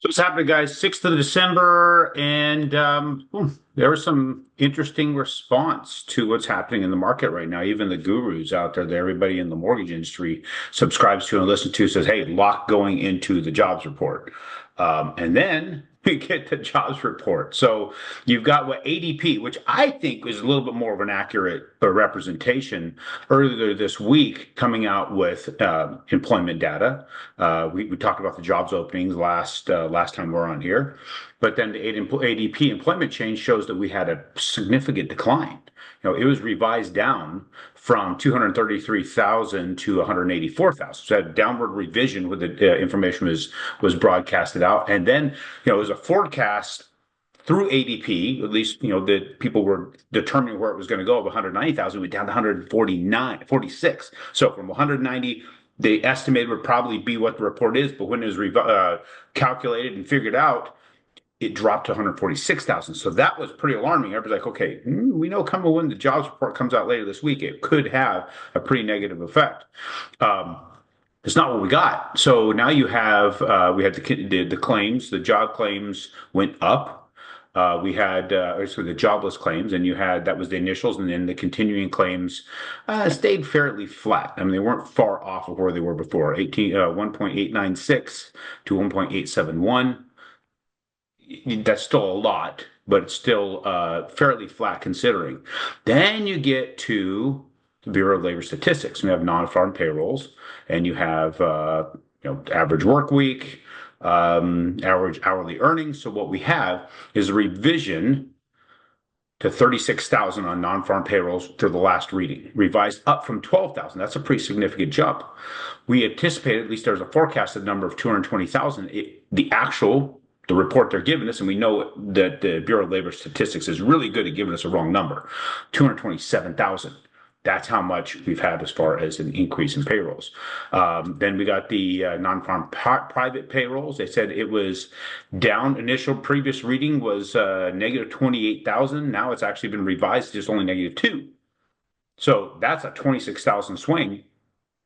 What's happening, guys? 6th of December, and there was some interesting response to what's happening in the market right now. Even the gurus out there, that everybody in the mortgage industry subscribes to and listens to, says, "Hey, lock going into the jobs report," and then we get the jobs report. So you've got what ADP, which I think is a little bit more of an accurate representation, earlier this week coming out with employment data. We talked about the jobs openings last time we were on here, but then the ADP employment change shows that we had a significant decline. It was revised down from 233,000 to 184,000. So that downward revision with the information was broadcasted out, and then it was a forecast through ADP, at least, that people were determining where it was going to go of 190,000, went down to 146. So from 190, they estimated would probably be what the report is, but when it was calculated and figured out, it dropped to 146,000. So that was pretty alarming. Everybody's like, okay, we know coming when the jobs report comes out later this week, it could have a pretty negative effect. It's not what we got. So now we had the claims, the job claims went up. We had the jobless claims, and that was the initials, and then the continuing claims stayed fairly flat. I mean, they weren't far off of where they were before. 1.896 to 1.871. That's still a lot, but it's still fairly flat considering. Then you get to the Bureau of Labor Statistics. We have non-farm payrolls, and you have average work week, average hourly earnings. So what we have is a revision to 36,000 on non-farm payrolls to the last reading, revised up from 12,000. That's a pretty significant jump. We anticipated, at least there's a forecasted number of 220,000. The report they're giving us, and we know that the Bureau of Labor Statistics is really good at giving us a wrong number, 227,000. That's how much we've had as far as an increase in payrolls. Then we got the non-farm private payrolls. They said it was down. Initial previous reading was negative 28,000. Now it's actually been revised to just only negative 2. So that's a 26,000 swing.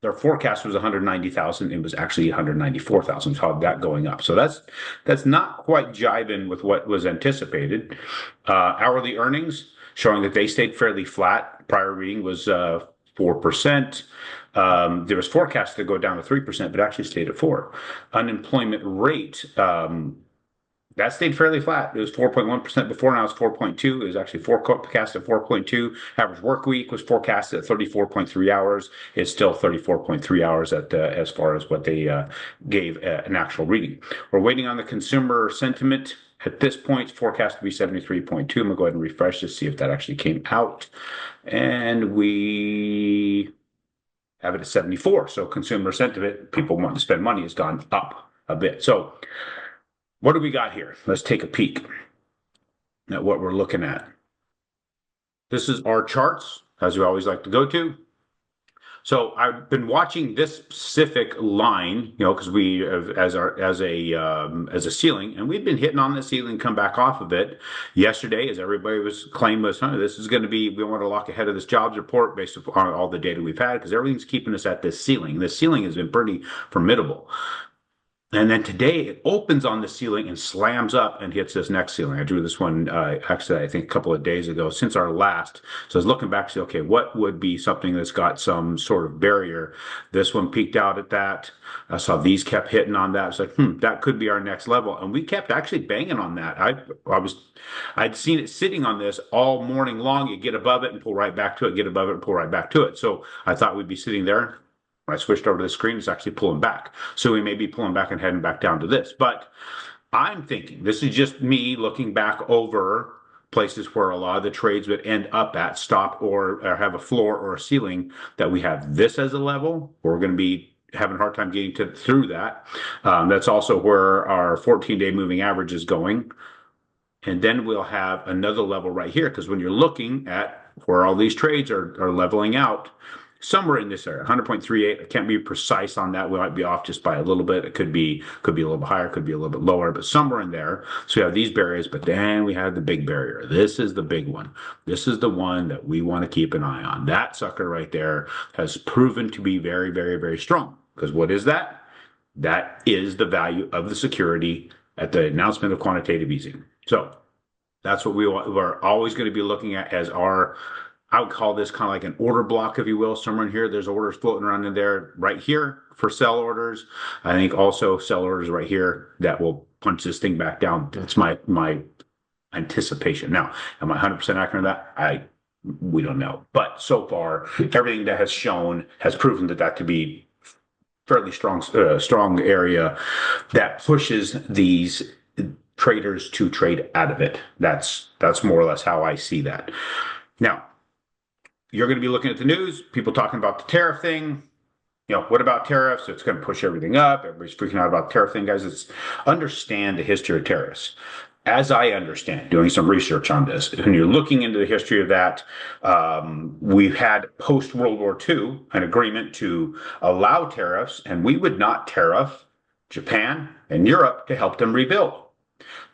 Their forecast was 190,000. It was actually 194,000. So that going up. So that's not quite jiving with what was anticipated. Hourly earnings showing that they stayed fairly flat. Prior reading was 4%. There was forecast to go down to 3%, but actually stayed at 4%. Unemployment rate, that stayed fairly flat. It was 4.1% before, now it's 4.2. It was actually forecast at 4.2. Average work week was forecasted at 34.3 hours. It's still 34.3 hours as far as what they gave an actual reading. We're waiting on the consumer sentiment. At this point, it's forecast to be 73.2. I'm going to go ahead and refresh to see if that actually came out. And we have it at 74. So consumer sentiment, people wanting to spend money, has gone up a bit. So what do we got here? Let's take a peek at what we're looking at. This is our charts, as we always like to go to. So I've been watching this specific line, because we have as a ceiling, and we've been hitting on the ceiling, come back off of it. Yesterday, as everybody was claiming, this is going to be, we want to lock ahead of this jobs report based on all the data we've had, because everything's keeping us at this ceiling. This ceiling has been pretty formidable. And then today it opens on the ceiling and slams up and hits this next ceiling. I drew this one actually, I think, a couple of days ago since our last. So I was looking back to say, okay, what would be something that's got some sort of barrier? This one peaked out at that. I saw these kept hitting on that. It's like, that could be our next level. And we kept actually banging on that. I'd seen it sitting on this all morning long. You get above it and pull right back to it, get above it and pull right back to it. So I thought we'd be sitting there. When I switched over to the screen, it's actually pulling back. So we may be pulling back and heading back down to this. But I'm thinking, this is just me looking back over places where a lot of the trades would end up at, stop or have a floor or a ceiling, that we have this as a level. We're going to be having a hard time getting through that. That's also where our 14-day moving average is going. And then we'll have another level right here, because when you're looking at where all these trades are leveling out, somewhere in this area, 100.38. I can't be precise on that. We might be off just by a little bit. It could be a little bit higher, could be a little bit lower, but somewhere in there. So we have these barriers, but then we have the big barrier. This is the big one. This is the one that we want to keep an eye on. That sucker right there has proven to be very, very, very strong. Because what is that? That is the value of the security at the announcement of quantitative easing. So that's what we're always going to be looking at as our, I would call this kind of like an order block, if you will. Somewhere in here, there's orders floating around in there right here for sell orders. I think also sell orders right here that will punch this thing back down. That's my anticipation. Now, am I 100% accurate on that? We don't know. But so far, everything that has shown has proven that to be fairly strong area that pushes these traders to trade out of it. That's more or less how I see that. Now, you're going to be looking at the news, people talking about the tariff thing. What about tariffs? It's going to push everything up. Everybody's freaking out about the tariff thing, guys. Understand the history of tariffs. As I understand, doing some research on this, when you're looking into the history of that, we've had post-World War II an agreement to allow tariffs, and we would not tariff Japan and Europe to help them rebuild.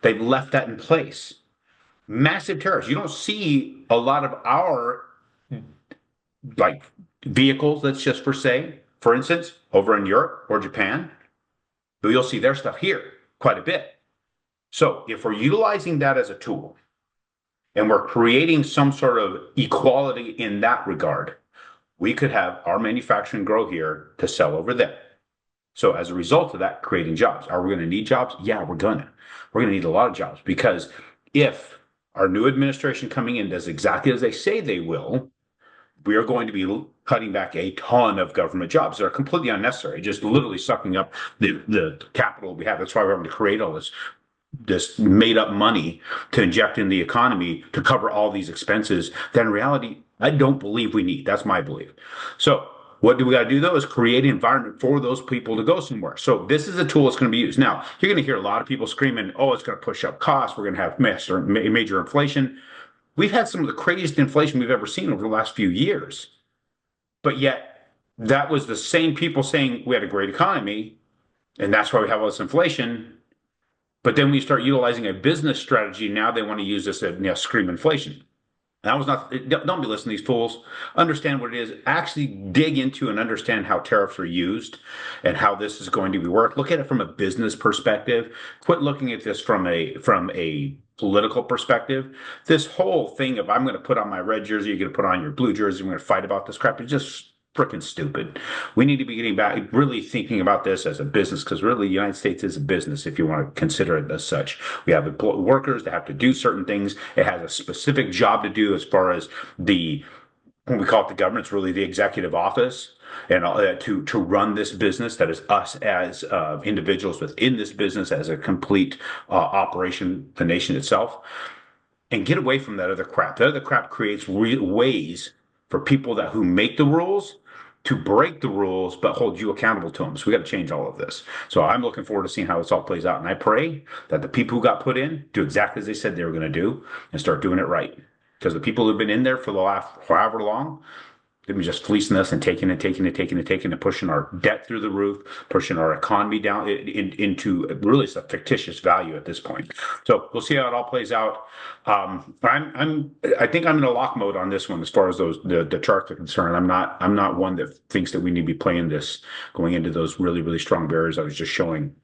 They've left that in place. Massive tariffs. You don't see a lot of our vehicles, let's just for instance, over in Europe or Japan, but you'll see their stuff here quite a bit. So if we're utilizing that as a tool and we're creating some sort of equality in that regard, we could have our manufacturing grow here to sell over there. So as a result of that, creating jobs. Are we going to need jobs? Yeah, we're going to need a lot of jobs, because if our new administration coming in does exactly as they say they will, we are going to be cutting back a ton of government jobs that are completely unnecessary, just literally sucking up the capital we have. That's why we're having to create all this made up money to inject in the economy to cover all these expenses that in reality, I don't believe we need. That's my belief. So what do we got to do, though, is create an environment for those people to go somewhere. So this is a tool that's going to be used. Now, you're going to hear a lot of people screaming, oh, it's going to push up costs. We're going to have major inflation. We've had some of the craziest inflation we've ever seen over the last few years. But yet, that was the same people saying we had a great economy, and that's why we have all this inflation. But then we start utilizing a business strategy. Now they want to use this as scream inflation. That was not, don't be listening to these fools. Understand what it is. Actually dig into and understand how tariffs are used and how this is going to be worked. Look at it from a business perspective. Quit looking at this from a political perspective. This whole thing of I'm going to put on my red jersey, you're going to put on your blue jersey, we're going to fight about this crap, is just freaking stupid. We need to be getting back, really thinking about this as a business, because really the United States is a business if you want to consider it as such. We have workers that have to do certain things. It has a specific job to do as far as when we call it the government, it's really the executive office, and to run this business. That is us as individuals within this business as a complete operation, the nation itself. And get away from that other crap. That other crap creates ways for people who make the rules to break the rules, but hold you accountable to them. So we got to change all of this. So I'm looking forward to seeing how this all plays out. And I pray that the people who got put in do exactly as they said they were going to do and start doing it right. Because the people who've been in there for the last however long, they've been just fleecing us and taking and pushing our debt through the roof, pushing our economy down into really it's a fictitious value at this point. So we'll see how it all plays out. I think I'm in a lock mode on this one as far as the charts are concerned. I'm not one that thinks that we need to be playing this going into those really, really strong barriers I was just showing.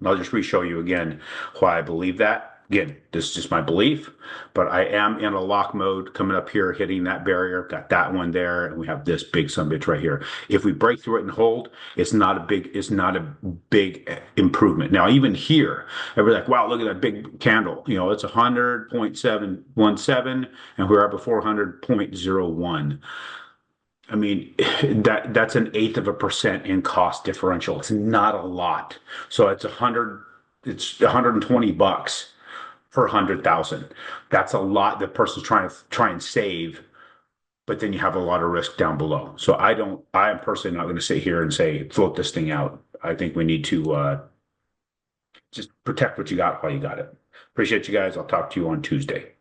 I'll just re-show you again why I believe that. Again, this is just my belief, but I am in a lock mode coming up here, hitting that barrier. Got that one there, and we have this big sumbitch right here. If we break through it and hold, it's not a big improvement. Now, even here, everybody's like, wow, look at that big candle. It's 100.717, and we're up at 400.01. I mean, that's an 1/8% in cost differential. It's not a lot. So it's $120 per 100,000. That's a lot the person's trying to save, but then you have a lot of risk down below. So I am personally not going to sit here and say, float this thing out. I think we need to just protect what you got while you got it. Appreciate you guys. I'll talk to you on Tuesday.